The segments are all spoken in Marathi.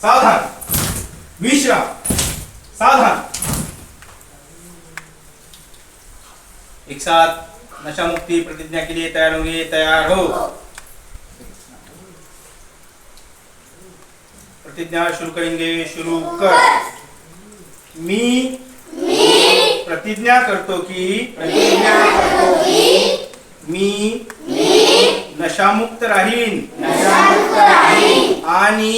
सावधान, विश्राम, सावधान। एक साथ नशा मुक्ति प्रतिज्ञा के लिए तैयार होंगे? तैयार हो। प्रतिज्ञा शुरू करेंगे। शुरू कर। मी प्रतिज्ञा करतो की मी नशामुक्त राहीन आणि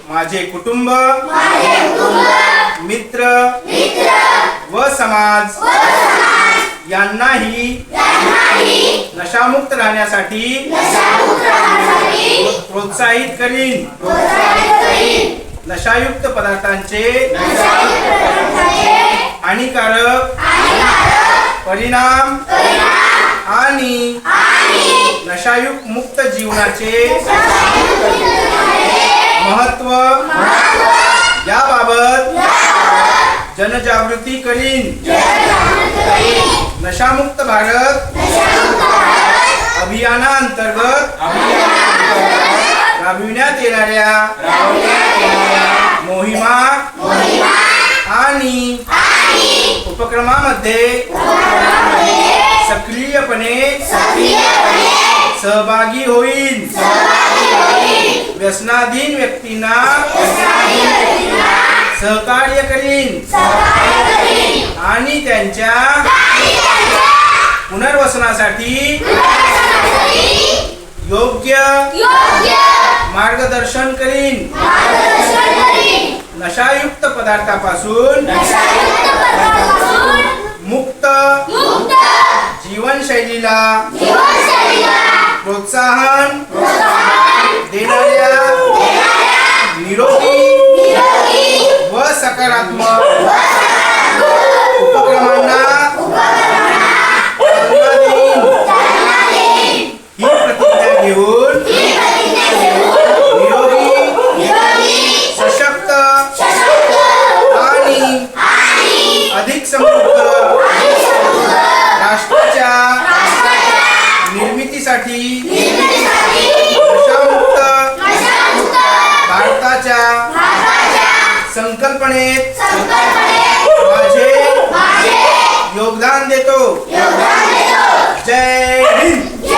माझे कुटुंब, मित्र व समाज यांनाही नशामुक्त राहण्यासाठी प्रोत्साहित करीन। नशायुक्त पदार्थांचे हानिकारक परिणाम आणि नशायुक्त मुक्त जीवनाचे महत्त्व याबाबत जनजागृती करीन। नशामुक्त भारत अभियानांतर्गत राबविण्यात येणाऱ्या मोहिमा आणि उपक्रमामध्ये सक्रियपणे सहभागी होईल। व्यसनाधीन व्यक्तींना सहकार्य करीन आणि त्यांच्या पुनर्वसनासाठी योग्य मार्गदर्शन करीन। नशायुक्त पदार्थापासून मुक्त जीवनशैलीला प्रोत्साहन देणाऱ्या निरोगी व सकारात्मक उपक्रमांना चालना देईन। ही प्रतिज्ञा घेऊन निरोगी, सशक्त आणि अधिक समृद्ध राष्ट्राच्या निर्मितीसाठी नशामुक्त भारताच्या संकल्पनेत माझे योगदान देतो। जय हिंद।